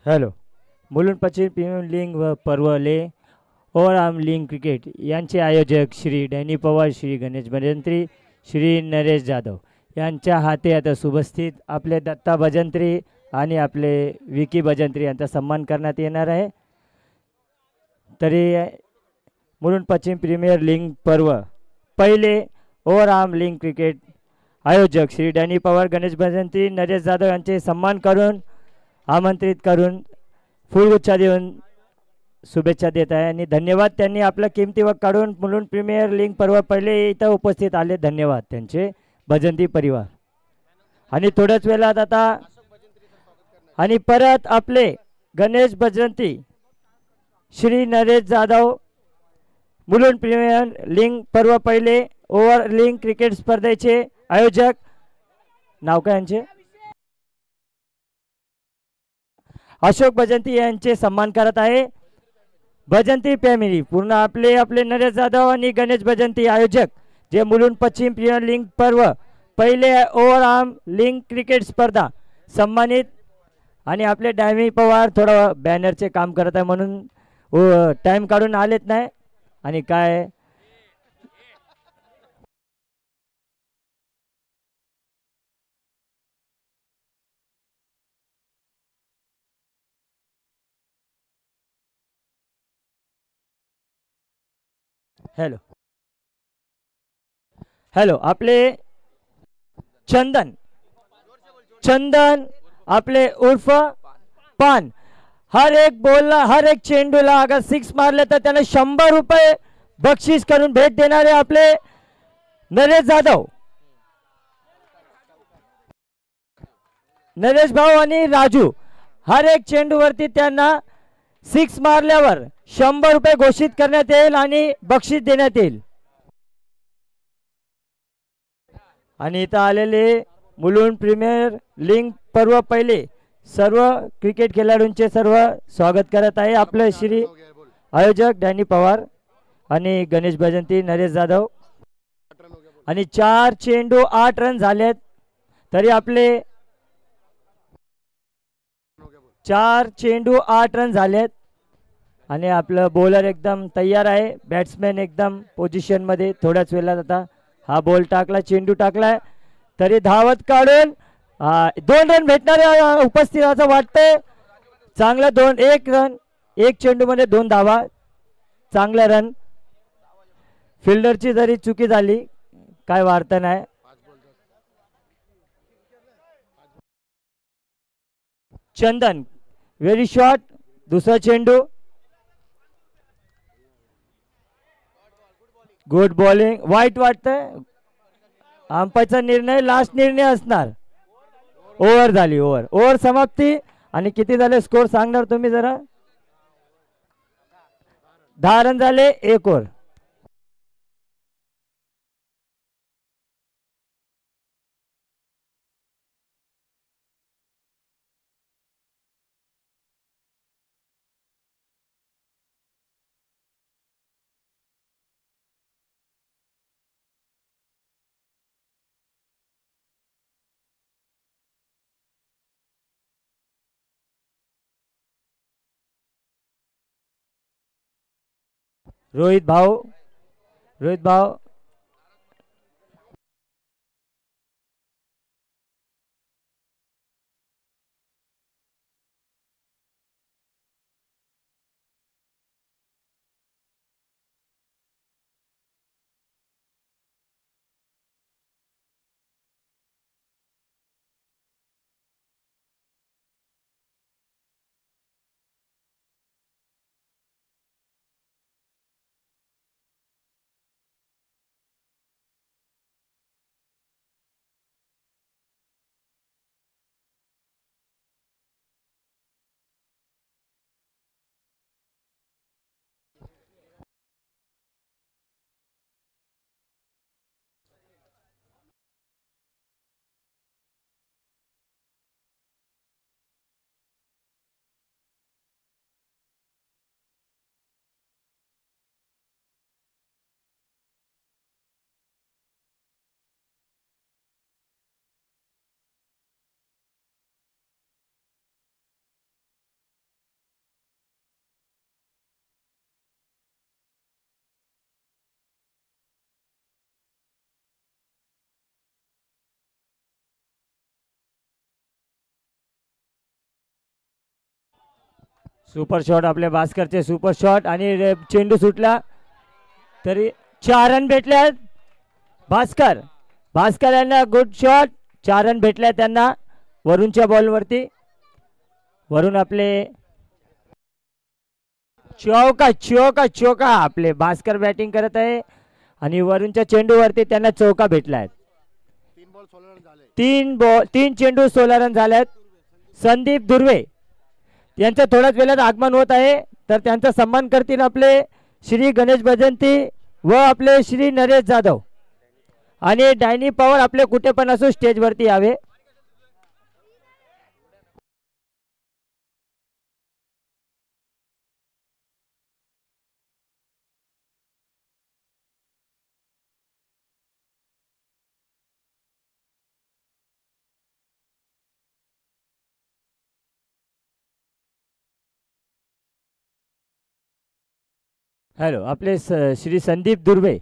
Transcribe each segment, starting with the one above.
Hello. Mulund पश्चिम premium league व पर्वले overarm league cricket यांचे आयोजक श्री डॅनी पवार, श्री गणेश भजंत्री, श्री नरेश जाधव यांच्या हाती आता शुभस्थित आपले दत्ता भजंत्री आणि आपले विकी भजंत्री यांचा सन्मान करण्यात येणार आहे. तरी मुलुंड पश्चिम प्रीमियर लीग पर्व पहिले ओव्हरआर्म लीग क्रिकेट आयोजक श्री डॅनी पवार, गणेश भजंत्री, नरेश जाधव यांचे सन्मान करून आमंत्रित करून फुलगुच्छा देऊन शुभेच्छा देत आहे आणि धन्यवाद. त्यांनी आपला किमती वक्त काढून मुलुंड प्रीमियर लीग पर्व पहिले इथं उपस्थित आले. धन्यवाद त्यांचे भजंती परिवार. आणि थोड्याच वेळात आता आणि परत आपले गणेश भजंती श्री नरेश जाधव मुलुंड प्रीमियर लीग पर्व पहिले ओव्हर लीग क्रिकेट स्पर्धेचे आयोजक नाव काय यांचे अशोक भजंती यांचे सन्मान करत आहे. भजंती फॅमिली पूर्ण आपले नरेश जाधव आणि गणेश भजंती आयोजक जे मुलुंड पश्चिम प्रीमियर लीग पर्व पहिले ओव्हरआर्म लीग क्रिकेट स्पर्धा सन्मानित. आणि आपले डॅमी पवार थोडं बॅनरचे काम करत आहे म्हणून टाइम काढून आलेत नाही. आणि काय हॅलो हॅलो आपले चंदन चंदन आपले उर्फ पान हर एक बॉलला हर एक चेंडूला अगर 6 मारले तर त्याला 100 रुपये बक्षीस करून भेट देणारे आपले नरेश जाधव, नरेश भाऊ आणि राजू हर एक चेंडूवरती त्यांना 6 मारल्यावर 100 रुपये घोषित करण्यात येईल आणि बक्षीस देण्यात येईल. आणि इथं आलेले मुलुंड प्रीमियर लीग पर्व पहिले सर्व क्रिकेट खेळाडूंचे सर्व स्वागत करत आहे आपले श्री आयोजक डॅनी पवार आणि गणेश भजंती, नरेश जाधव. आणि 4 चेंडू 8 रन झालेत. तरी आपले 4 चेंडू 8 रन झालेत. आणि आपलं बॉलर एकदम तयार आहे. बॅट्समॅन एकदम पोझिशन मध्ये. थोड्याच वेळात आता हा बॉल टाकला, चेंडू टाकलाय तरी धावत काढून 2 रन भेटणारे उपस्थित असं वाटतंय. चांगलं 1 रन 1 चेंडू मध्ये 2 धावा, चांगला रन. फिल्डरची जरी चुकी झाली काय वार्ता नाही. चंदन व्हेरी शॉर्ट दुसरा चेंडू. Good bowling. वाईट वाटतंय. अंपायरचा निर्णय लास्ट निर्णय असणार. ओव्हर झाली. ओव्हर समाप्ती. आणि किती झाले स्कोर सांगणार तुम्ही जरा. 10 रन झाले 1 ओव्हर. रोहित भाऊ सुपर शॉट आपले भास्करचे सुपर शॉट आणि चेंडू सुटला तरी 4 रन भेटले भास्कर भास्कर यांना गुड शॉट 4 रन भेटले त्यांना वरुणच्या बॉलवरती वरून आपले चौका चौका चौका आपले भास्कर बॅटिंग करत आहे आणि वरूनच्या चेंडूवरती त्यांना चौका भेटला आहे 3 चेंडू 16 रन झाले संदीप दुर्वे यांचं थोड्याच वेळात आगमन होत आहे तर त्यांचा सन्मान करतील आपले श्री गणेश भजंती व आपले श्री नरेश जाधव आणि डॅनी पवार आपले कुठे पण असो स्टेजवरती यावे हॅलो आपले श्री संदीप दुर्वे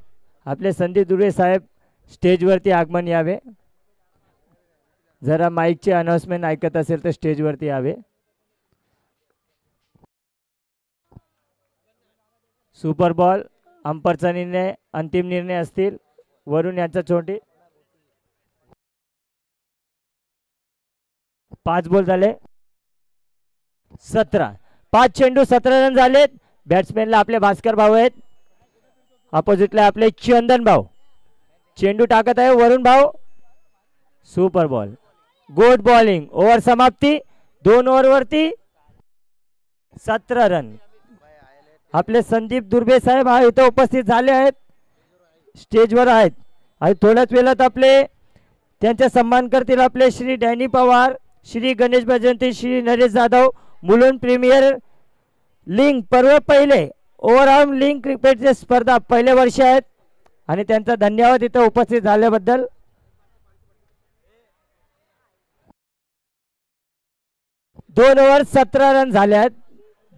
आपले संदीप दुर्वे साहेब स्टेजवरती आगमन यावे जरा माईकचे अनाउन्समेंट ऐकत असेल तर स्टेजवरती यावे सुपर बॉल अंपरचा निर्णय अंतिम निर्णय असतील वरून यांचा चोटी 5 बॉल झाले 17 5 चेंडू 17 रन झालेत बॅट्समॅनला आपले भास्कर भाऊ आहेत अपोजिटला आपले चंदन भाऊ चेंडू टाकत आहे वरुण भाऊ super ball good bowling over समाप्ती 2 ओव्हरवरती 17 रन आपले संदीप दुर्बे साहेब हा इथे उपस्थित झाले आहेत स्टेजवर आहेत आणि थोड्याच वेळात आपले त्यांचा सन्मान करतील आपले श्री डॅनी पवार श्री गणेश भजंती श्री नरेश जाधव मुलुंड प्रीमियर लीग पर्व पहिले ओव्हरऑल लीग क्रिकेटची स्पर्धा पहिले वर्ष आहेत आणि त्यांचा धन्यवाद इथे उपस्थित झाल्याबद्दल 2 ओव्हर 17 रन झाले आहेत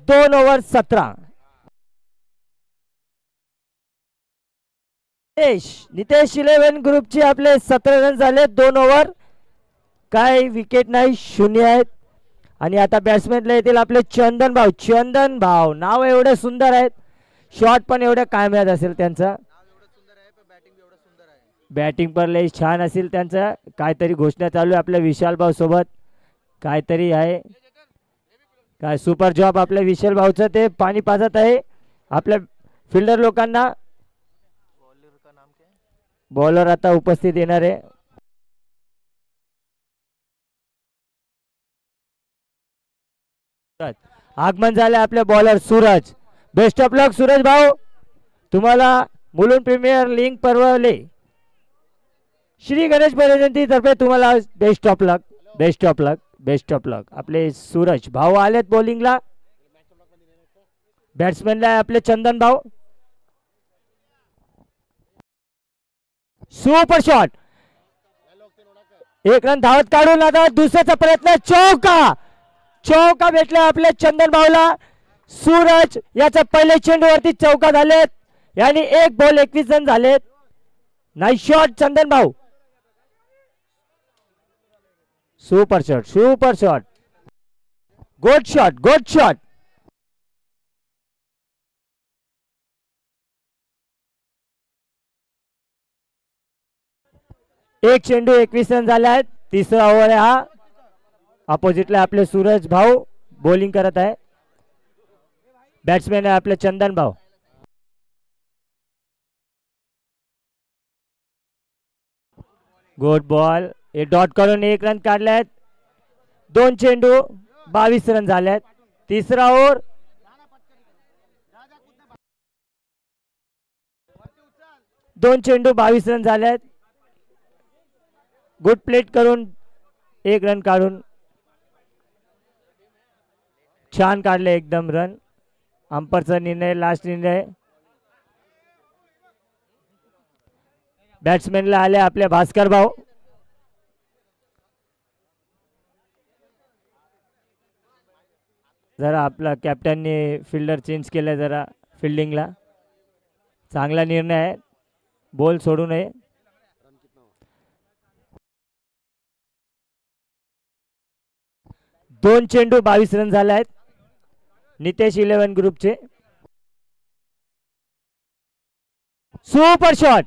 2 ओव्हर 17 नितेश 11 ग्रुपचे आपले 17 रन झाले 2 ओव्हर काय विकेट नाही 0 आहेत आणि आता बॅट्समॅनला येतील आपले चंदन भाऊ नाव एवढे सुंदर आहेत शॉट पण एवढे कामयाब असेल त्यांचा बॅटिंग पण लई छान असेल त्यांचा काहीतरी घोषणा चालू आहे आपल्या विशाल भाऊ सोबत काहीतरी आहे काय सुपर जॉब आपल्या विशाल भाऊचं ते पाणी पाजत आहे आपल्या फिल्डर लोकांना बॉलर आता उपस्थित येणार आहे आगमन झाले आपले bowler Suraj best of luck Suraj भाऊ तुम्हाला मुलुंड प्रीमियर लीग पर्वले श्री गणेश भजंती तर्फे तुम्हाला best of luck best of luck best of luck आपले सूरज भाऊ आलेत बॉलिंगला बॅट्समॅनला आपले चंदन भाऊ सुपर शॉट 1 रन धावत काढून आता दुसऱ्याचा प्रयत्न चौका भेटला आपल्या चंदन भाऊला सूरज याच्या पहिल्या चेंडूवरती चौका झालेत यांनी 1 बॉल 21 रन झालेत नाईस शॉट चंदन भाऊ सुपर शॉट गुड शॉट एक चेंडू 21 रन झाले आहेत तिसरा ओव्हर आहे हा अपोजिटला आपले सूरज भाऊ बॉलिंग करत आहे बॅट्समॅन आहे आपले चंदन भाऊ गुड बॉल हे डॉट करून 1 रन काढले आहेत 2 चेंडू 22 रन झाले आहेत तिसरा ओव्हर दोन चेंडू 22 रन झाले आहेत गुड प्लेट करून 1 रन काढून छान काढले एकदम रन अंपरचा निर्णय लास्ट निर्णय बॅट्समॅनला आले आपले भास्कर भाऊ जरा आपला कॅप्टनने फिल्डर चेंज केलं जरा फिल्डिंगला चांगला निर्णय आहे बॉल सोडू नये 2 चेंडू 22 रन झाले आहेत नितेश 11 ग्रुपचे. सुपर शॉट,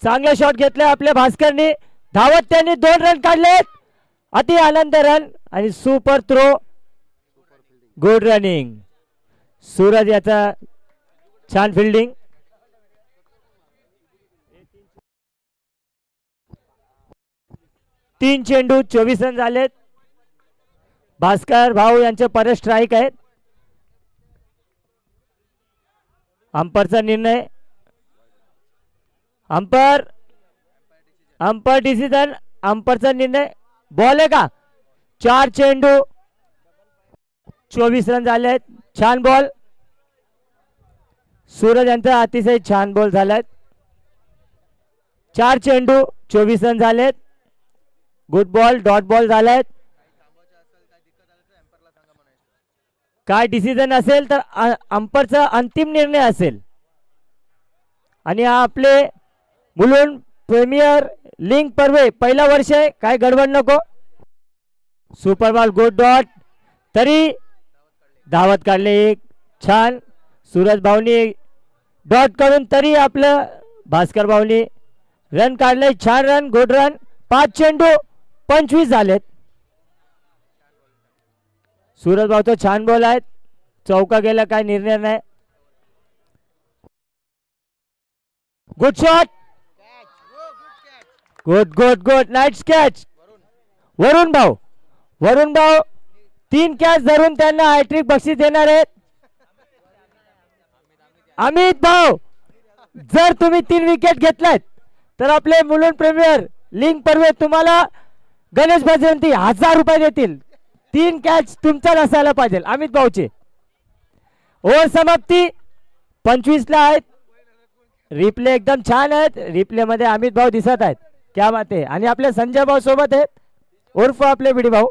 चांगला शॉट घेतला आपल्या भास्करने. धावत त्यांनी 2 रन काढलेत. अति आनंद रन आणि super throw. Good running. Suraj याचा छान फिल्डिंग. 3 चेंडू 24 रन झालेत. भास्कर भाऊ यांचे परत स्ट्राईक आहेत. अंपरचा निर्णय. Umpire decision. अंपरचा निर्णय. बॉल आहे का? 4 चेंडू 24 रन झालेत. छान बॉल. सूरज यांचा अतिशय छान बॉल झालाय. 4 चेंडू 24 रन झालेत. Good ball. डॉट बॉल झालाय. काय डिसिजन असेल तर अंपरचा अंतिम निर्णय असेल. आणि आपले मुलुंड प्रीमियर लीग पर्वे पहिला वर्ष आहे. काय गडबड नको. Super ball. Good dot. तरी धावत काढले एक. छान. सूरज भाऊनी डॉट करून तरी आपलं भास्कर भाऊनी रन काढले. छान रन. Good run. 5 चेंडू 25 झालेत. सूरज भाऊचा छान बॉल आहेत. चौका गेला काय निर्णय नाही. Good shot. Good good good. Nice catch. Varun भाऊ. 3 कॅच धरून त्यांना हॅट्रिक बक्षीस देणार आहेत. अमित भाऊ, जर तुम्ही 3 विकेट घेतल्यात तर आपले मुलुंड प्रीमियर लीग पर्वे तुम्हाला गणेश बजवंती 1000 रुपये देतील. 3 कॅच तुमचा असायला पाहिजे अमित भाऊचे. ओव्हर समाप्ती 25 ला आहेत. रिप्ले एकदम छान आहेत. रिप्ले मध्ये अमित भाऊ दिसत आहेत. क्या बात आहे. आणि आपले संजय भाऊ सोबत आहेत उर्फ आपले बिडी भाऊ.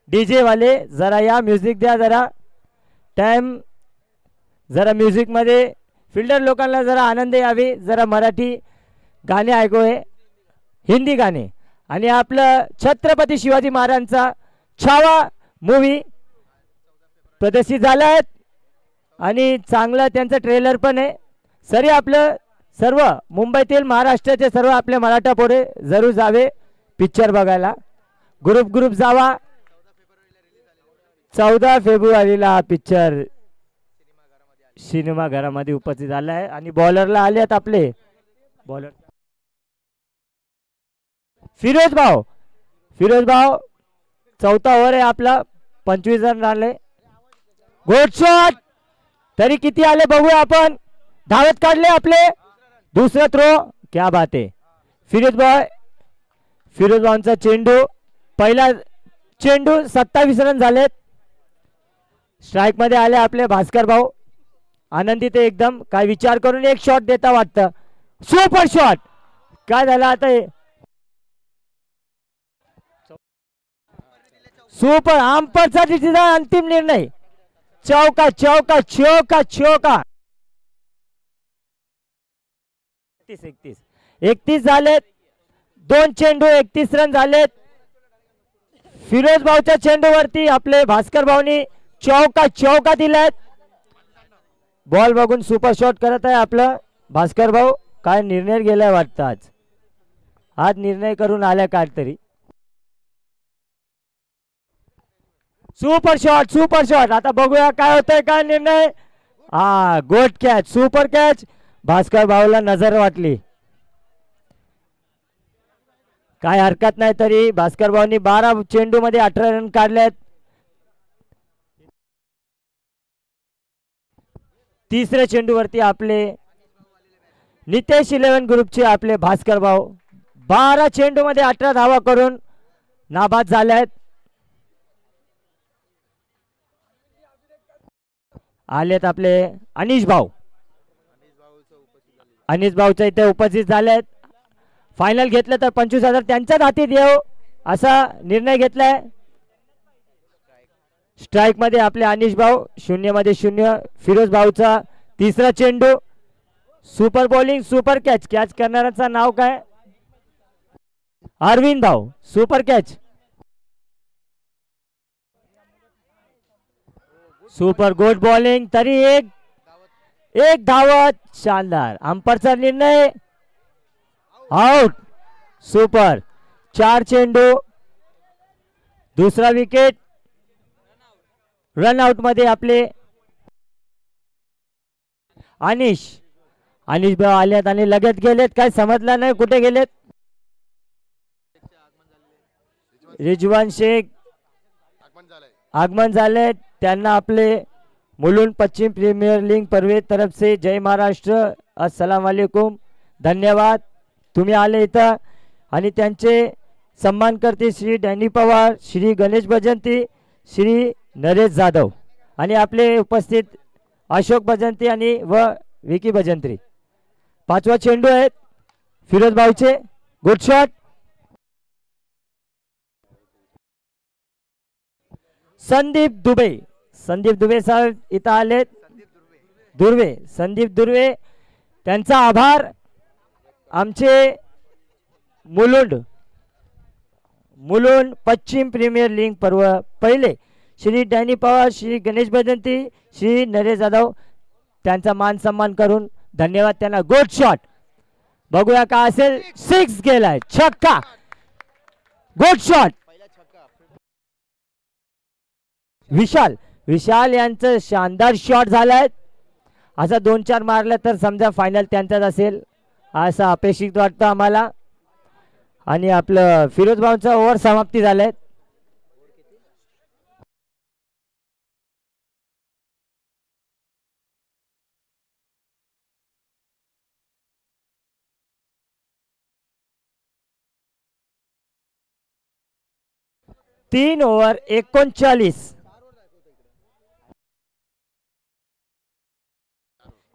डीजे वाले जरा या म्युझिक द्या. जरा टाइम. जरा म्युझिक मध्ये फिल्डर लोकांना जरा आनंद यावी. जरा मराठी गाणे ऐकू आहे. हिंदी गाणे. आणि आपलं छत्रपती शिवाजी महाराजांचा छावा मूवी प्रदर्शित झाला आहे. आणि चांगला त्यांचा ट्रेलर पण आहे. सरी आपलं सर्व मुंबईतील महाराष्ट्राचे सर्व आपले मराठा पोरे जरूर जावे पिक्चर बघायला. ग्रुप जावा. 14 फेब्रुवारीला हा पिक्चर सिनेमा घरामध्ये उपस्थित झाला आहे. आणि बॉलरला आले आहेत आपले बॉलर फिरोज भाऊ. 4था ओव्हर आहे आपला. 25 रन झाले. Good shot. तरी किती आले बघूया आपण. धावत काढले आपले. दुसरा थ्रो. क्या बात आहे. फिरोज भाऊंचा चेंडू. पहिला चेंडू 27 रन झालेत. स्ट्राईक मध्ये आले आपले भास्कर भाऊ. आनंदित एकदम. काय विचार करून एक शॉट देता वाटतं. Super shot. काय झालं आता. सुपर. अंपरचा डिसिजन. अंतिम निर्णय. चौका. 31 झालेत. 2 चेंडू 31 रन झालेत. फिरोज भाऊच्या चेंडूवरती आपले भास्कर भाऊनी चौका दिलाय. बॉल बघून सुपर शॉट करत आहे आपलं भास्कर भाऊ. काय निर्णय गेलाय वाटतं. आज निर्णय करून आल्या काय तरी. Super shot. आता बघूया काय होतंय. काय निर्णय. Good catch. Super catch. Bhaskar भाऊला नजर वाटली. काय हरकत नाही. तरी भास्कर भाऊनी 12 चेंडू मध्ये 18 रन काढलेत. तिसऱ्या चेंडूवरती आपले नितेश 11 ग्रुपचे आपले भास्कर भाऊ 12 चेंडू मध्ये 18 धावा करून नाबाद झाले आहेत. आलेत आपले अनिश भाऊच्या इथे उपस्थित झाले आहेत. फायनल घेतलं तर 25,000 त्यांच्याच हाती देऊ असा निर्णय घेतलाय. स्ट्राईक मध्ये आपले अनिश भाऊ. 0 मध्ये 0. फिरोज भाऊचा तिसरा चेंडू. Super bowling. Super catch. Catch करणाऱ्याचं नाव काय. अरविंद भाऊ. Super catch. Super good bowling, तरी एक धावत, शानदार. अंपायरचा निर्णय आउट. सुपर. 4 चेंडू, दुसरा विकेट. रन आउट मध्ये आपले अनिश भाऊ आलेत आणि लगेच गेलेत, काय समजलं नाही कुठे गेलेत. रिजवान शेख आगमन झाले, त्यांना आपले मुलुंड पश्चिम प्रीमियर लीग परवे तरफ से जय महाराष्ट्र, अस्सलाम वालेकुम, धन्यवाद. तुम्ही आले इथं आणि त्यांचे सन्मान करते श्री डॅनी पवार, श्री गणेश भजंती, श्री नरेश जाधव आणि आपले उपस्थित अशोक भजंती आणि व विकी भजंत्री. 5वा चेंडू आहेत फिरोज भाऊचे. Good shot. संदीप दुबे साहेब इथं आलेत. संदीप दुर्वे, त्यांचा आभार. आमचे मुलुंड पश्चिम प्रीमियर लीग पर्व पहिले श्री डॅनी पवार, श्री गणेश भजंती, श्री नरेश जाधव, त्यांचा मान सन्मान करून धन्यवाद त्यांना. Good shot. बघूया का असेल. 6 गेलाय, छक्का. Good shot. विशाल यांचं शानदार शॉट झालाय. असा 2-4 मारला तर समजा फायनल त्यांचाच असेल असं अपेक्षित वाटतं आम्हाला. आणि आपलं फिरोज भाऊंचा ओव्हर समाप्ती झालाय. तीन ओव्हर 39.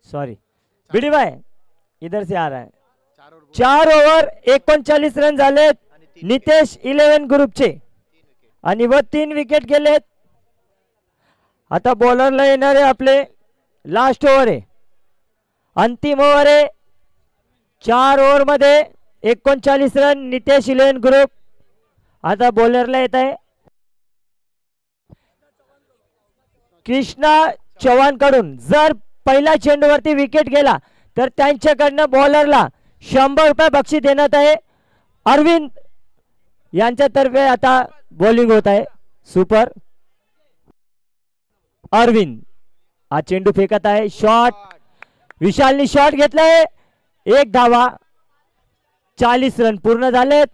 सॉरी बीडी भाई इधर से आ रहा है. 4 ओव्हर 39 रन झालेत नितेश 11 ग्रुपचे आणि व 3 विकेट गेलेत. आता बॉलरला येणारे आपले लास्ट ओव्हर आहे, अंतिम ओव्हर आहे. 4 ओव्हर मध्ये 39 रन नितेश 11 ग्रुप. आता बॉलरला येत आहे कृष्णा चव्हाण कडून. जर पहिल्या चेंडूवरती विकेट गेला तर त्यांच्याकडनं बॉलरला 100 रुपये बक्षीस देण्यात आहे. अरविंद यांच्यातर्फे आता बॉलिंग होत आहे. सुपर. अरविंद हा चेंडू फेकत आहे. शॉट. विशालनी शॉट घेतलाय. 1 धावा, 40 रन पूर्ण झालेत.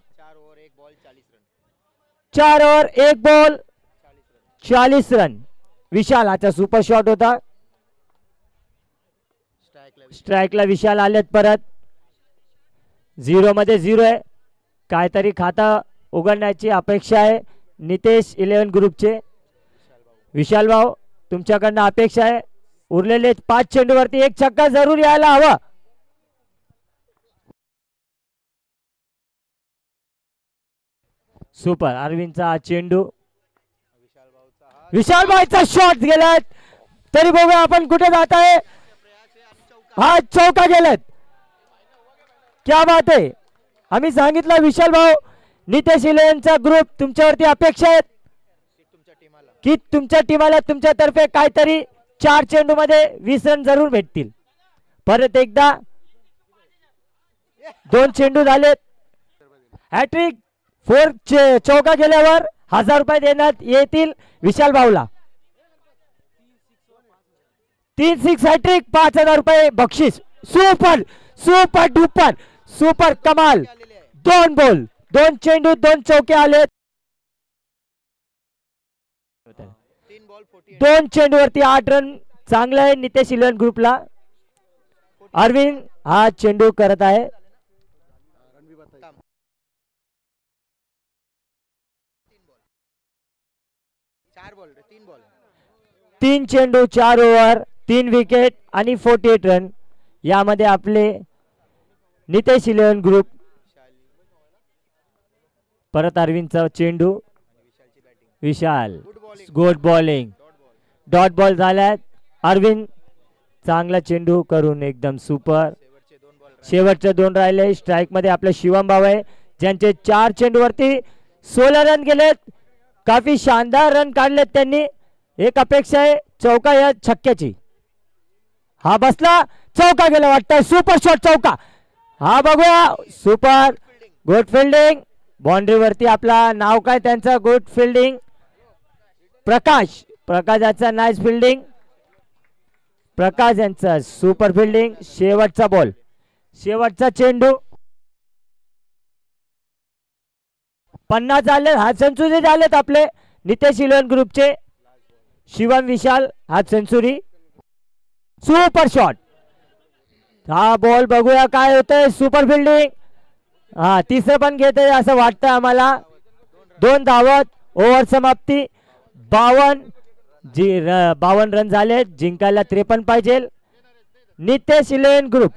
4 ओव्हर 1 बॉल 40 रन. विशाल हाचा सुपर शॉट होता. स्ट्राइकला विशाल आलेत परत. 0 मध्ये 0 आहे. काहीतरी खाता उघडण्याची अपेक्षा आहे नितेश 11 ग्रुपचे. विशाल भाऊ तुमच्याकडनं अपेक्षा आहे. उरलेले 5 चेंडूवरती 1 छक्का जरूर यायला हवा. सुपर. अरविंदचा हा चेंडू, विशाल भाईचा शॉट गेलात. तरी बघूया आपण कुठे जात आहे. हा चौका गेलात. क्या बात आहे. आम्ही सांगितलं विशाल भाऊ नितेश 11चा ग्रुप तुमच्यावरती अपेक्षा आहेत की तुमच्या टीमाला तुमच्यातर्फे काहीतरी 4 चेंडू मध्ये 20 रन जरूर भेटतील. परत एकदा 2 चेंडू झालेत. हॅट्रिक 4 चौका गेल्यावर 1000 रुपये देण्यात येतील विशाल भाऊला. 3 6 हॅट्रिक 5000 रुपये बक्षीस. सुपर सुपर डुपर सुपर कमाल. 2 बॉल 2 चेंडू 2 चौके आले. 2 चेंडूवरती 8 रन. चांगलं आहे नितेश 11 ग्रुपला. अरविंद हा चेंडू करत आहे. तीन चेंडू 4 ओव्हर 3 विकेट आणि 48 रन. यामध्ये आपले नितेश 11 ग्रुप. परत अरविंदचा चेंडू. विशाल गुड बॉलिंग. डॉट बॉल झाल्यात. अरविंद चांगला चेंडू करून एकदम सुपर. शेवटचे 2 राहिले. स्ट्राइक मध्ये आपले शिवम भाऊ आहे ज्यांचे 4 चेंडूवरती 16 रन गेलेत. काफी शानदार रन काढलेत त्यांनी. एक अपेक्षा आहे चौका या छक्क्याची. हा बसला, चौका गेला वाटतं. सुपर शॉट चौका. हा बघूया, सुपर गुड फिल्डिंग. बाउंड्रीवरती आपला नाव काय त्यांचं, गुड फिल्डिंग प्रकाश. प्रकाशाचा नाईस फिल्डिंग. प्रकाश यांचा सुपर फिल्डिंग. शेवटचा बॉल, शेवटचा चेंडू. 50 झाले, हाफ सेंचुरी झालेत आपले नितेश इलेव्हन ग्रुपचे. शिवम विशाल हाफ सेंचुरी. Super shot. हा बॉल बघूया काय होतंय. Super fielding. हा तिसरं पण घेते असं वाटतं आम्हाला. 2 धावत, ओव्हर समाप्ती. 52 रन झाले. जिंकायला 53 पाहिजे. Nitesh eleven group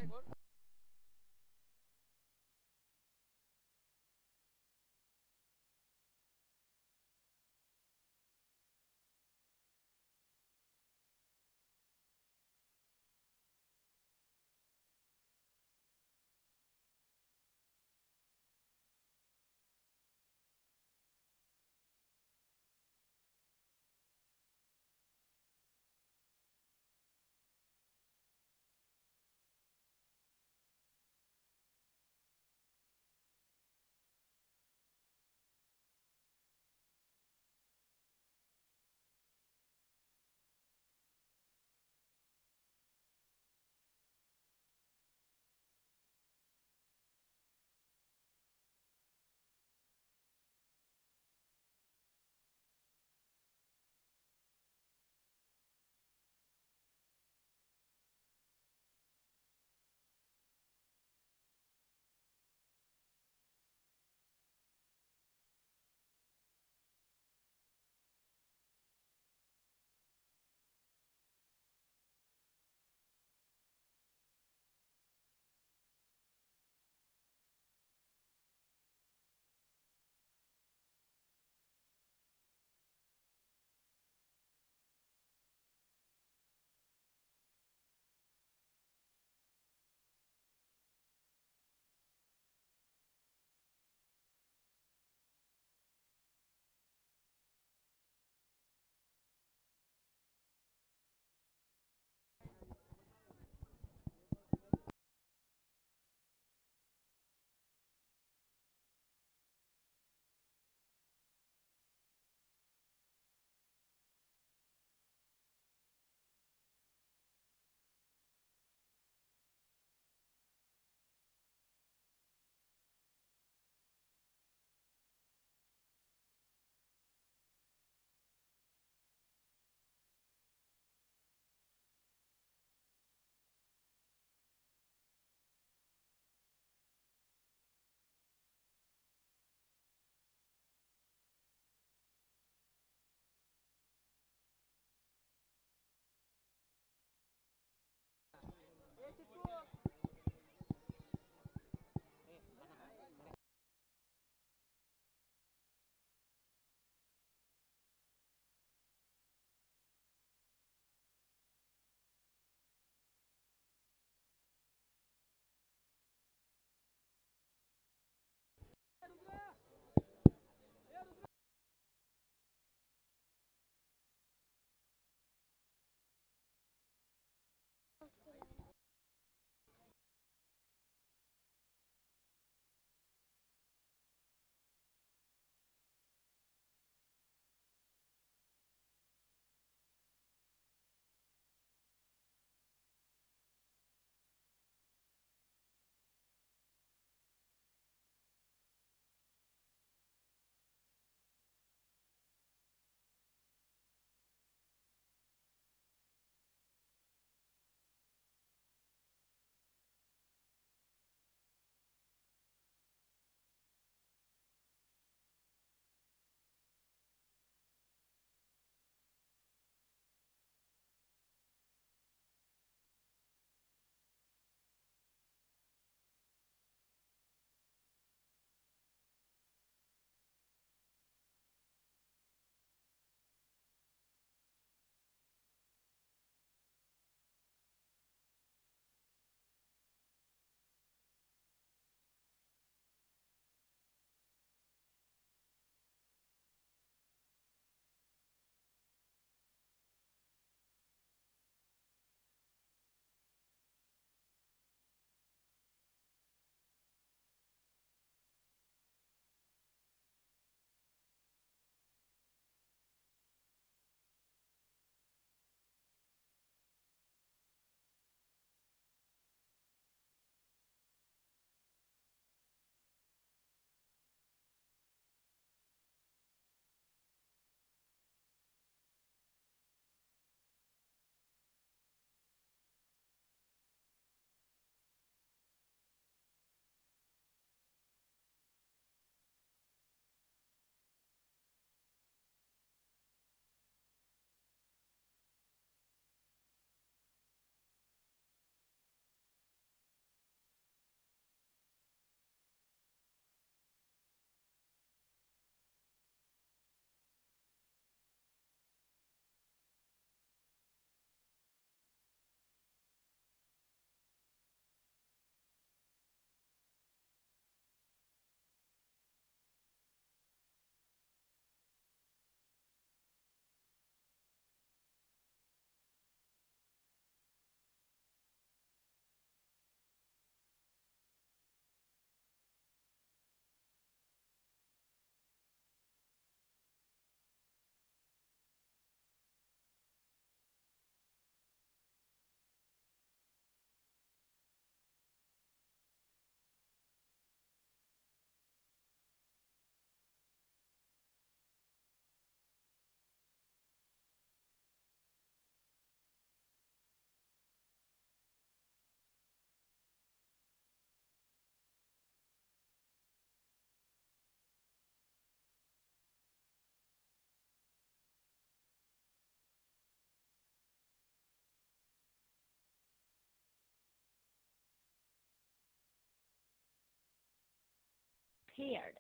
prepared.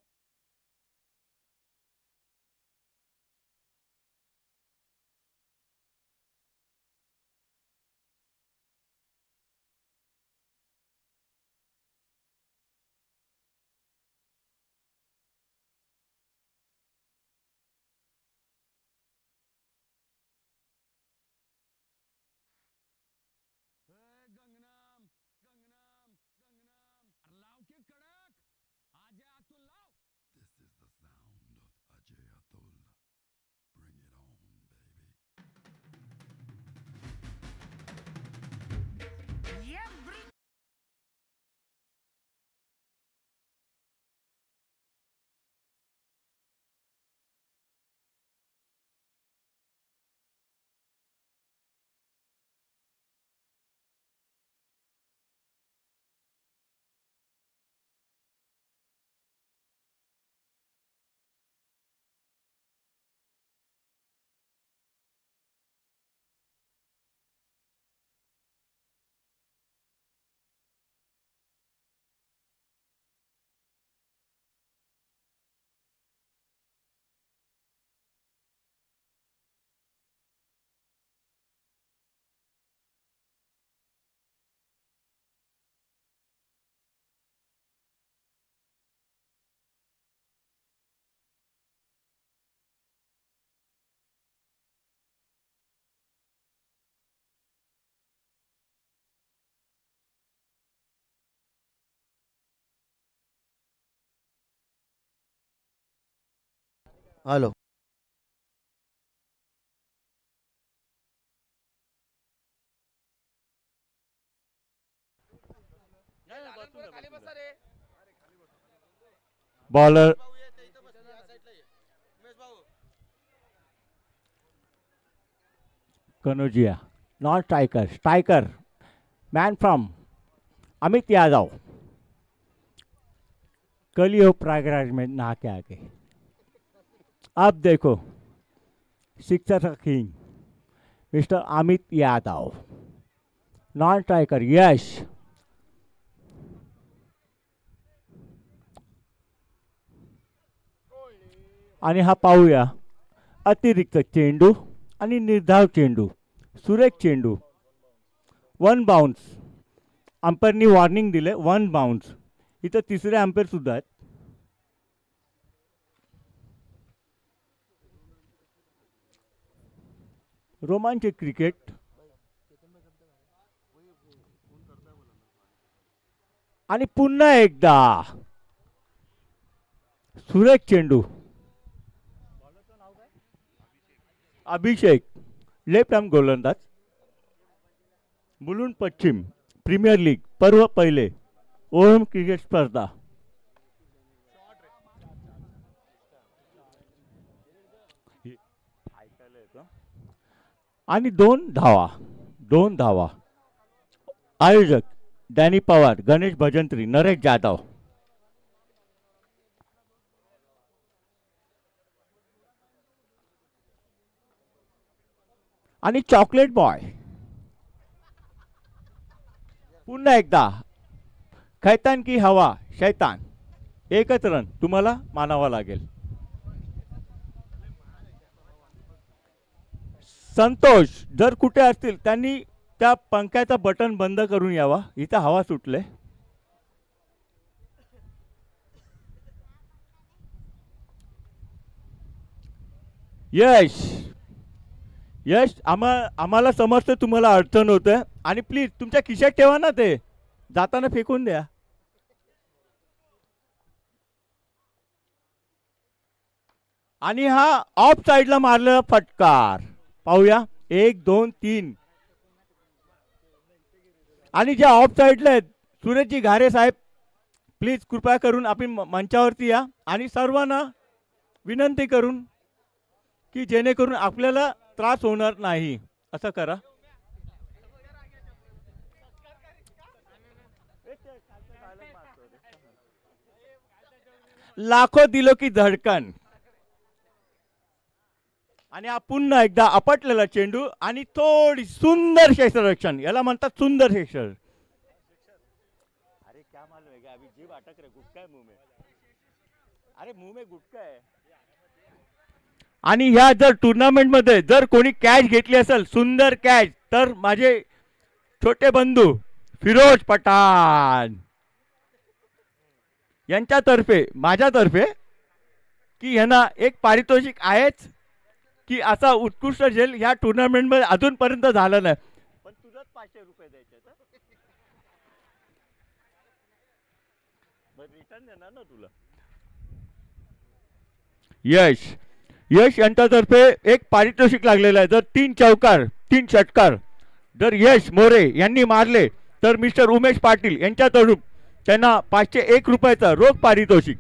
Hello. Bowler Kanojia, non striker, striker man from Amit Yadav, कलियो प्रयागराज में नहा के आके। अब देखो sixer king mister Amit Yadav, non striker Yash, आणि हा पाहूया अतिरिक्त चेंडू आणि निर्धाव चेंडू, सुरेख चेंडू, वन बाउन्स, अंपायरनी वॉर्निंग दिले, वन बाउन्स। इथं तिसरे अंपायर सुद्धा आहेत। रोमांचक क्रिकेट आणि पुन्हा एकदा सुरेख चेंडू, अभिषेक लेफ्ट आर्म गोलंदाज, मुलुंड पश्चिम प्रीमियर लीग पर्व पहिले ओहम क्रिकेट स्पर्धा। आणि दोन धावा, दोन धावा। आयोजक डॅनी पवार, गणेश भजंत्री, नरेश जाधव। आणि चॉकलेट बॉय पुन्हा एकदा, खैतान की हवा शैतान, एकच रन तुम्हाला मानावा लागेल। संतोष जर कुठे असतील त्यांनी त्या पंख्याचा बटन बंद करून यावा, इथं हवा सुटले। यश, यश आम्हाला समजतं तुम्हाला अडचण होतं, आणि प्लीज तुमच्या खिशात ठेवा ना, ते जाताना फेकून द्या। आणि हा ऑफ साइडला मारलेला फटकार पाहूया, 1 2 3। आणि ज्या ऑफ साइडला आहेत सुरेशजी घारे साहेब, प्लीज कृपया करून आपण मंचावरती या, आणि सर्वांना विनंती करून की जेणेकरून आपल्याला त्रास होणार नाही असं करा। लाखो दिलो की धडकन, आणि हा पुन्हा एकदा आपटलेला चेंडू आणि थोडी सुंदर क्षेत्ररक्षण, याला म्हणतात सुंदर क्षेत्र। अरे क्या मालूम है क्या, अभी जीभ अटक रहे, गुस्सा है मुंह में। अरे मुंह में गुटखा आहे. आणि ह्या जर टुर्नामेंटमध्ये जर कोणी कॅच घेतली असेल सुंदर कॅच तर माझे छोटे बंधू फिरोज पठाण यांच्यातर्फे माझ्यातर्फे की यांना एक पारितोषिक आहेच की असा उत्कृष्ट झेल ह्या टुर्नामेंटमध्ये अजूनपर्यंत झालं नाही. पण तुझंच 500 रुपये द्यायचे रिटर्न देणार ना तुला. यश यश यांच्यातर्फे एक पारितोषिक लागलेलं आहे. जर 3 चौकार 3 षटकार जर यश मोरे यांनी मारले तर मिस्टर उमेश पाटील यांच्याकडून त्यांना 501 रुपयाचा रोख पारितोषिक.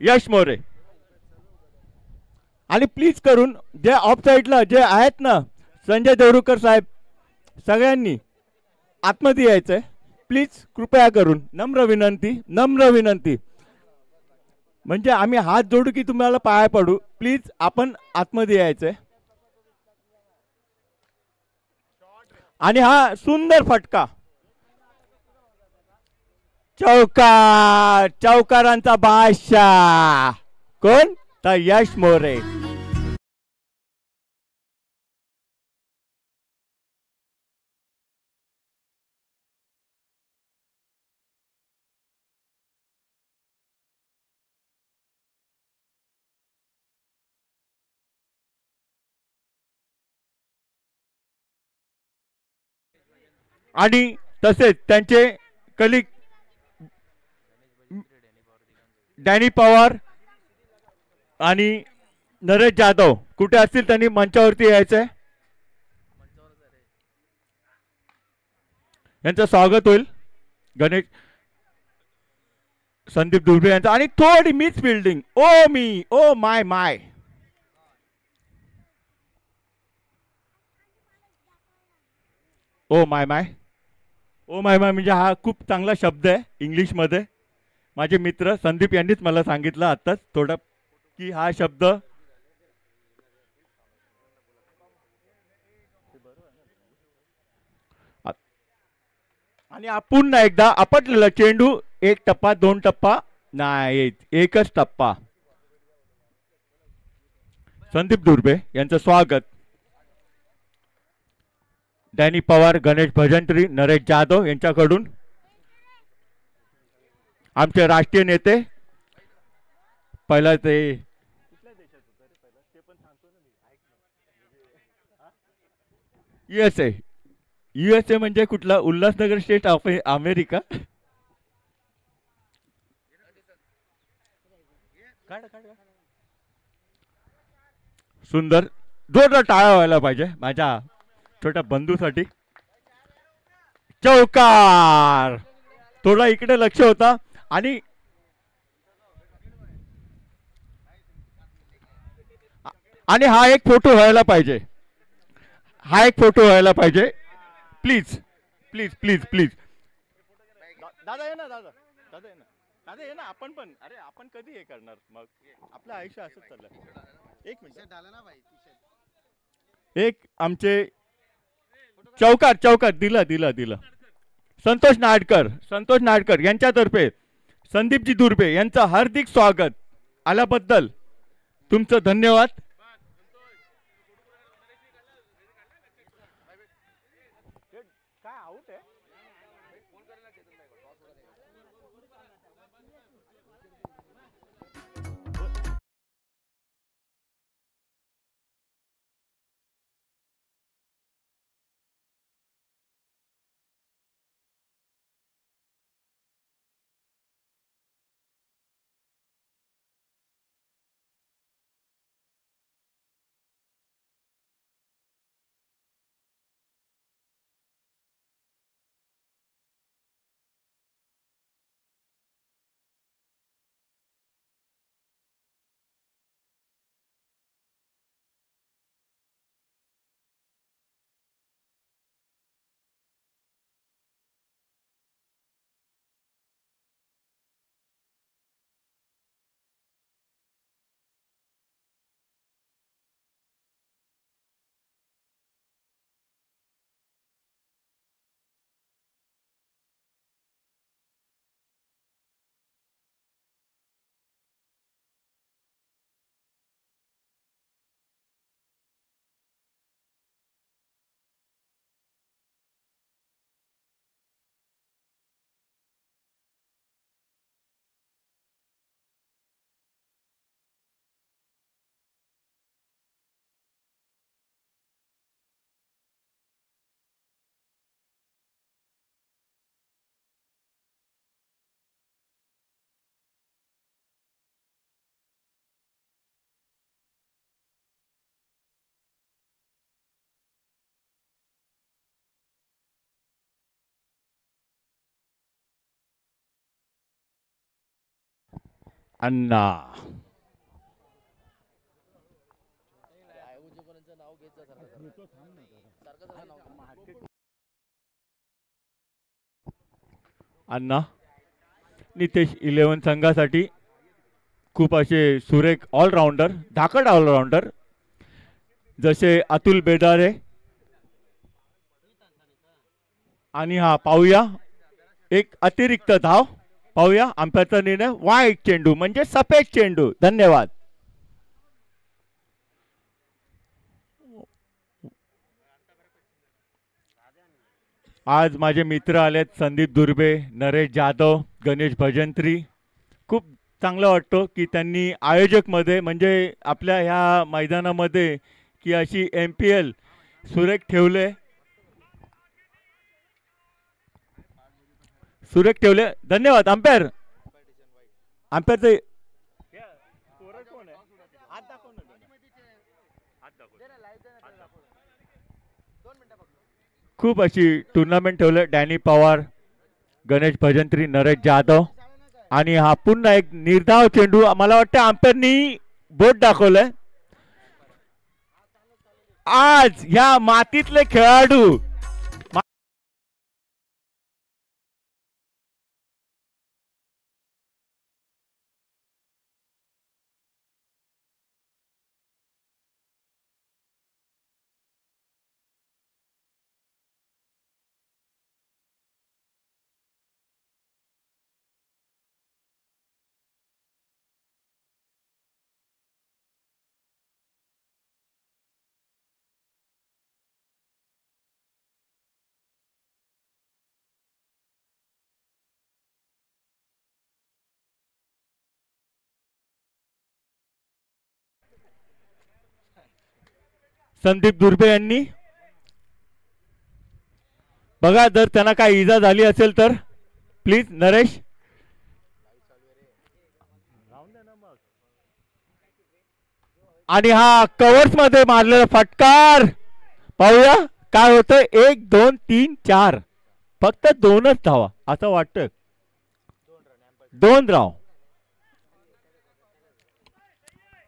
यश मोरे. आणि प्लीज करून जे ऑफ साईडला जे आहेत ना संजय देवरुखकर साहेब सगळ्यांनी आतमध्ये यायचंय प्लीज कृपया करून. नम्र विनंती म्हणजे आम्ही हात जोडू की तुम्हाला पाया पडू. प्लीज आपण आतमध्ये यायचंय. आणि हा सुंदर फटका चौकार चौकारांचा बादशाह कोण तर यश मोरे. आणि तसेच त्यांचे कलिक डॅनी पवार आणि नरेश जाधव कुठे असतील त्यांनी मंचावरती यायचंय. यांचं स्वागत होईल. गणेश संदीप दुर्बे यांचं. आणि थोडी miss fielding oh my oh my म्हणजे हा खूप चांगला शब्द आहे इंग्लिशमध्ये. माझे मित्र संदीप यांनीच मला सांगितलं आत्ताच थोडं की हा शब्द आणि पुन्हा एकदा आपटलेला चेंडू 1 टप्पा 2 टप्पा नाही एकच टप्पा. संदीप दुर्बे यांचं स्वागत. डॅनी पवार गणेश भजंत्री नरेश जाधव यांच्याकडून आमचे राष्ट्रीय नेते पहिला ते युएसए म्हणजे कुठला उल्हासनगर स्टेट ऑफ अमेरिका. सुंदर जोरदार टाळा व्हायला पाहिजे माझ्या छोट्या बंधूसाठी. चौकार थोडा इकडे लक्ष होता. आणि हा एक फोटो व्हायला पाहिजे. प्लीज दादा ये ना दादा ये ना आपण पण. अरे आपण कधी हे करणार मग आपलं आयुष्य असंच चाललंय. एक मिनिट एक आमचे चौकार दिला संतोष नाडकर यांच्यातर्फे संदीपजी दुर्बे यांचं हार्दिक स्वागत. आल्याबद्दल तुमचं धन्यवाद. अण्णा अण्णा नितेश 11 संघासाठी खूप असे सुरेख ऑलराऊंडर धाकड ऑलराऊंडर जसे अतुल बेदारे आणि हा पाहूया एक अतिरिक्त धाव पाहूया अंपायरचा निर्णय व्हाईट चेंडू म्हणजे सफेद चेंडू. धन्यवाद. आज माझे मित्र आलेत संदीप दुर्बे, नरेश जाधव, गणेश भजंत्री. खूप चांगलं वाटतं की त्यांनी आयोजकमध्ये म्हणजे आपल्या ह्या मैदानामध्ये की अशी MPL सुरेख ठेवले धन्यवाद अंपायर. अंपायरचे खूप अशी टुर्नामेंट ठेवले डॅनी पवार, गणेश भजंत्री, नरेश जाधव आणि हा पुन्हा एक निर्धाव चेंडू. मला वाटतं अंपायरनी बोट दाखवलंय. आज ह्या मातीतले खेळाडू संदीप दुर्बे यांनी बघा जर त्यांना काही इजा झाली असेल तर प्लीज नरेश. आणि हा कव्हर्स मध्ये मारलेला फटकार पाहूया काय होतं. 1 2 3 4 फक्त 2च धावा असं वाटतं. 2 धाव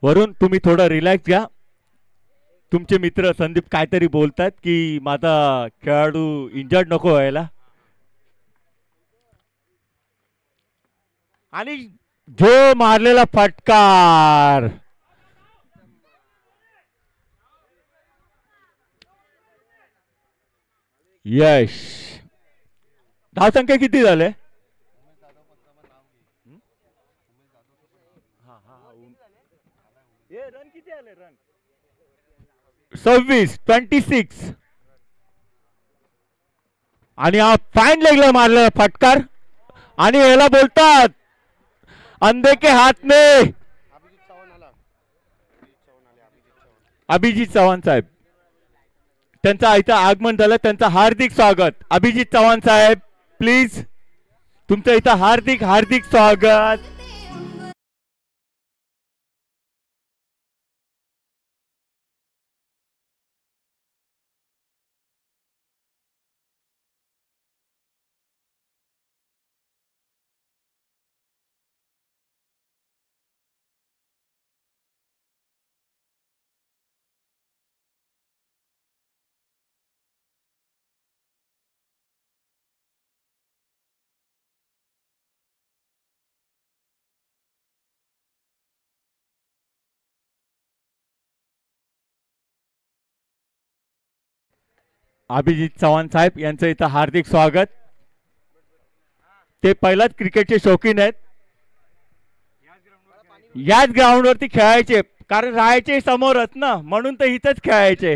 वरून तुम्ही थोडं रिलॅक्स घ्या. तुमचे मित्र संदीप काहीतरी बोलतात की माझा खेळाडू इंजर्ड नको व्हायला. आणि जो मारलेला फटकार यश. धावसंख्या किती झाले? 26 आणि हा फाईन लेगला मारलेला फटकार आणि याला बोलतात अंधे के हात में. अभिजित चव्हाण साहेब त्यांचा इथं आगमन झालं. त्यांचं हार्दिक स्वागत. अभिजित चव्हाण साहेब प्लीज तुमचं इथं हार्दिक हार्दिक स्वागत. अभिजित चव्हाण साहेब यांचं इथं हार्दिक स्वागत. ते पहिलाच क्रिकेटचे शौकीन आहेत. याच ग्राउंडवरती खेळायचे कारण राहायचे समोरच ना म्हणून तर इथंच खेळायचे.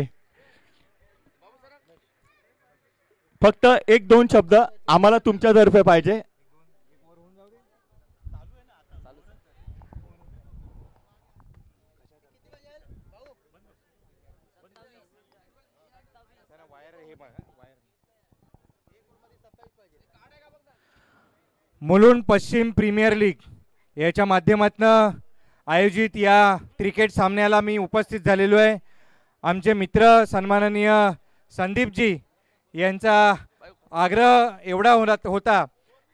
फक्त 1-2 शब्द आम्हाला तुमच्यातर्फे पाहिजे. मुलुंड पश्चिम प्रीमियर लीग याच्या माध्यमातून आयोजित या क्रिकेट सामन्याला मी उपस्थित झालेलो आहे. आमचे मित्र सन्माननीय संदीपजी यांचा आग्रह एवढा होता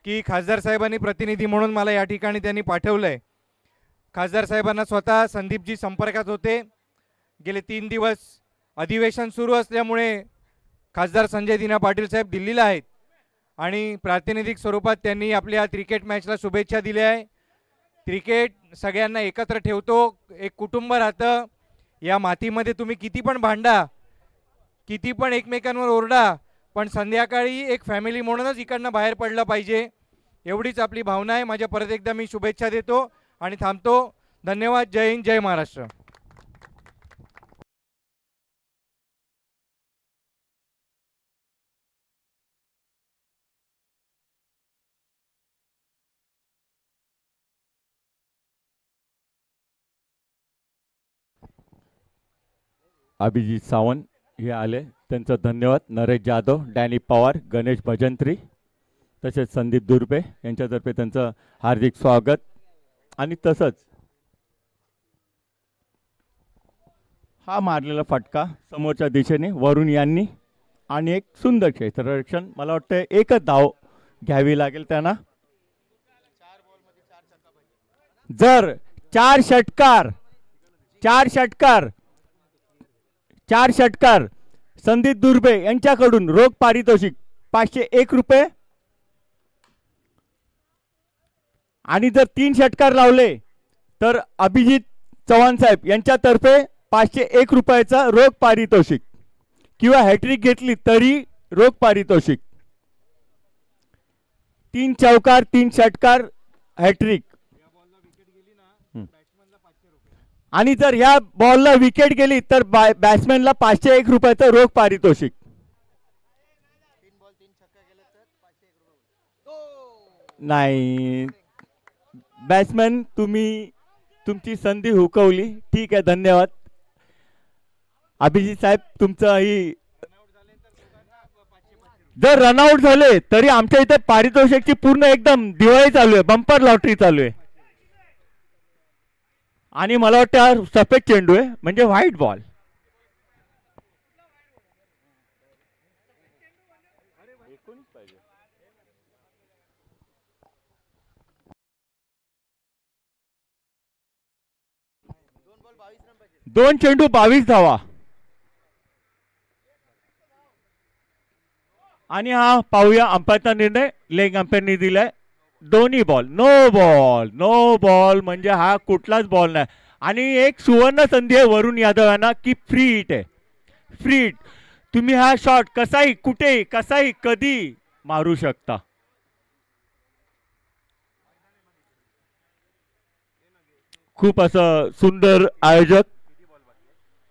की खासदार साहेबांनी प्रतिनिधी म्हणून मला या ठिकाणी त्यांनी पाठवलं आहे. खासदार साहेबांना स्वतः संदीपजी संपर्कात होते. गेले 3 दिवस अधिवेशन सुरू असल्यामुळे खासदार संजय दिना पाटील साहेब दिल्लीला आहेत आणि प्रातिनिधिक स्वरूपात त्यांनी आपल्या क्रिकेट मॅचला शुभेच्छा दिल्या आहे. क्रिकेट सगळ्यांना एकत्र ठेवतो, एक कुटुंब राहतं. या मातीमध्ये तुम्ही किती पण भांडा, किती पण एकमेकांवर ओरडा, पण संध्याकाळी एक फॅमिली म्हणूनच इकडनं बाहेर पडलं पाहिजे, एवढीच आपली भावना आहे. माझ्या परत एकदा मी शुभेच्छा देतो आणि थांबतो. धन्यवाद. जय हिंद, जय महाराष्ट्र. अभिजित सावंत हे आले, त्यांचं धन्यवाद. नरेश जाधव, डॅनी पवार, गणेश भजंत्री तसेच संदीप दुर्बे यांच्यातर्फे त्यांचं हार्दिक स्वागत. आणि तसंच हा मारलेला फटका समोरच्या दिशेने वरुण यांनी आणि एक सुंदर क्षेत्ररक्षण, मला वाटतं एकच धाव घ्यावी लागेल त्यांना. जर चार षटकार संदीप दुर्बे यांच्याकडून रोख पारितोषिक 501 रुपये, आणि जर 3 षटकार लावले तर अभिजित चव्हाण साहेब यांच्यातर्फे 501 रुपयाचा रोख पारितोषिक, किंवा हॅट्रिक घेतली तरी रोख पारितोषिक. 3 चौकार, 3 षटकार, हॅट्रिक. आणि जर ह्या बॉलला विकेट गेली तर बॅट्समॅनला 501 रुपयाचं रोख पारितोषिक. नाही, बॅट्समॅन तुम्ही तुमची संधी हुकवली. ठीक आहे, धन्यवाद. अभिजित साहेब तुमचं ही, जर रनआउट झाले तरी आमच्या इथे पारितोषिकची पूर्ण एकदम दिवाळी चालू आहे, बंपर लॉटरी चालू आहे. आणि मला वाटतं हा सफेद चेंडू आहे, म्हणजे व्हाईट बॉल. दोन चेंडू 22 धावा. आणि हा पाहूया अंपायरचा निर्णय. लेग अंपायरनी दिलाय दोन्ही बॉल नो बॉल, म्हणजे हा कुठलाच बॉल नाही. आणि एक सुवर्ण संधी आहे वरुण यादव यांना की फ्री हिट आहे. फ्री हिट, तुम्ही हा शॉट कसाही कुठेही कसाही कधी मारू शकता. खूप असं सुंदर आयोजक,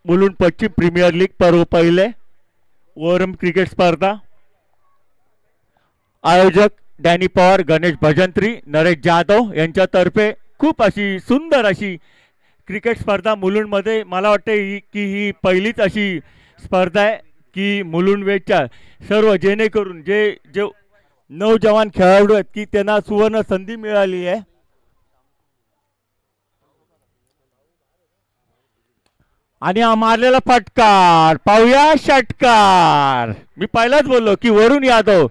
मुलुंड पश्चिम प्रीमियर लीग पर्व पहिले ओरम क्रिकेट स्पर्धा. आयोजक डॅनी पवार, गणेश भजंत्री, नरेश जाधव यांच्यातर्फे खूप अशी सुंदर अशी क्रिकेट स्पर्धा मुलुंडमध्ये. मला वाटते की ही पहिलीच अशी स्पर्धा आहे की मुलुंड वेळच्या सर्व, जेणेकरून जे नौजवान खेळाडू आहेत की त्यांना सुवर्ण संधी मिळाली आहे. आणि हा मारलेला फटकार, पाहूया षटकार. मी पहिलाच बोललो की वरुण यादव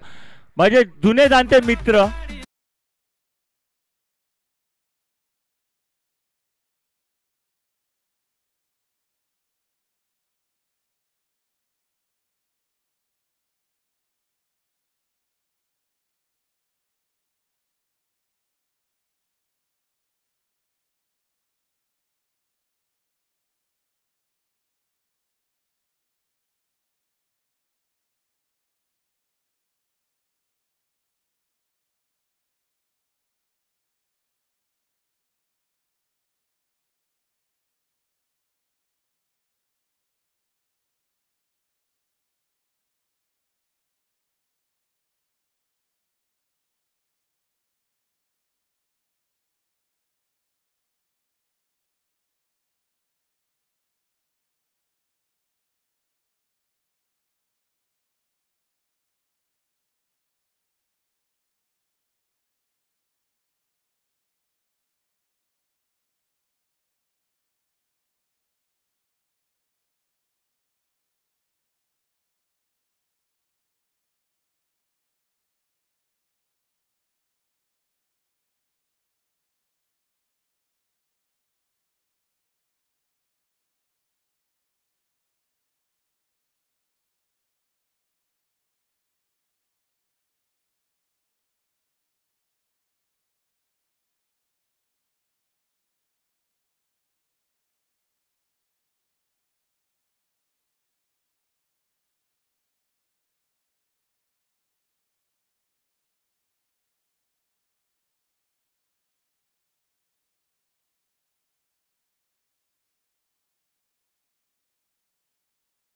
माझे जुने जाणते मित्र.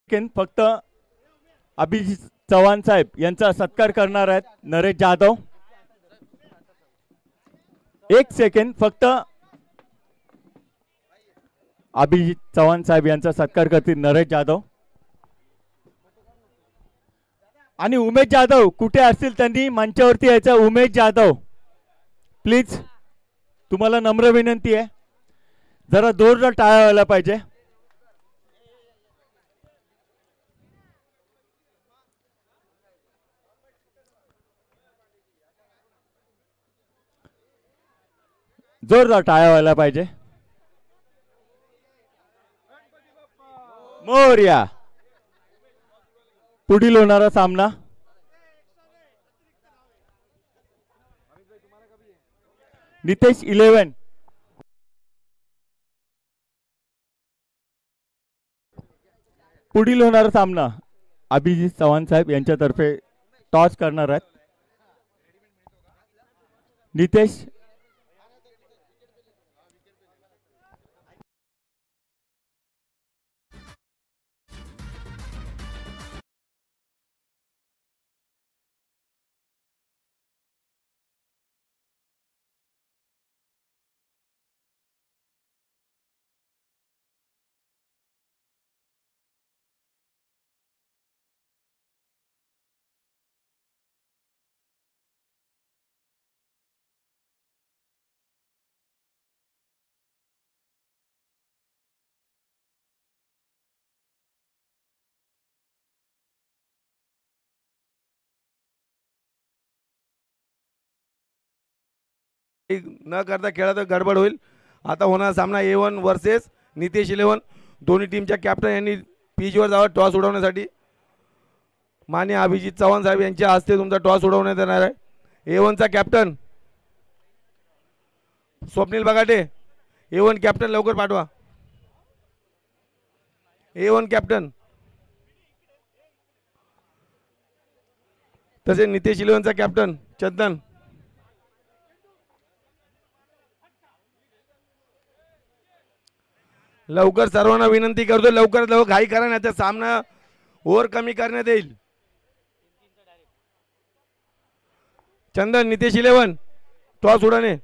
सेकंड फक्त अभिजित चव्हाण साहेब यांचा सत्कार करणार आहेत नरेश जाधव. 1 सेकंड फक्त अभिजित चव्हाण साहेब यांचा सत्कार करतील नरेश जाधव. आणि उमेश जाधव कुठे असतील त्यांनी मंचावरती यायचं. उमेश जाधव प्लीज, तुम्हाला नम्र विनंती आहे, जरा जोरदार टाळ्या व्हायला पाहिजे. जोरदार टाळ्या व्हायला पाहिजे. मोरया. पुढील होणारा सामना नितेश 11. पुढील होणारा सामना अभिजित चव्हाण साहेब यांच्यातर्फे टॉस करणार आहेत. नितेश न करता खेळा तर गडबड होईल. आता होणारा सामना A1 वर्सेस नितेश 11. दोन्ही टीमच्या कॅप्टन यांनी पिचवर जावं टॉस उडवण्यासाठी. मान्य अभिजित चव्हाण साहेब यांच्या हस्ते तुमचा टॉस उडवण्यात येणार आहे. A1 चा captain Swapnil Bagate. A1 captain लवकर पाठवा. A1 captain. तसे नितेश 11 चा कॅप्टन चंदन. लवकर सर्वांना विनंती करतो, लवकरात लवकर घाई करा, नाही तर सामना ओव्हर कमी करण्यात येईल. चंदन नितेश 11 टॉस उडवणे.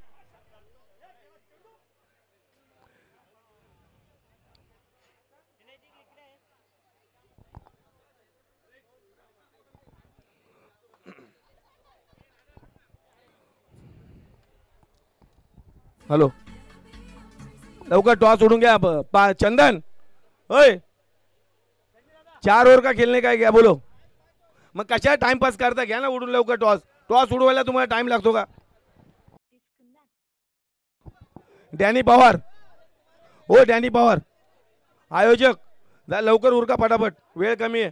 हॅलो, लवकर टॉस उडून घ्या. चंदन ओय, 4 ओव्हर का खेळणे काय घ्या बोलो. मग कशा टाइमपास करता, घ्या ना उडून लवकर टॉस. टॉस उडवायला तुम्हाला टाइम लागतो का? डॅनी पवार. हो डॅनी पवार आयोजक, जा लवकर उरका पटापट, वेळ कमी आहे.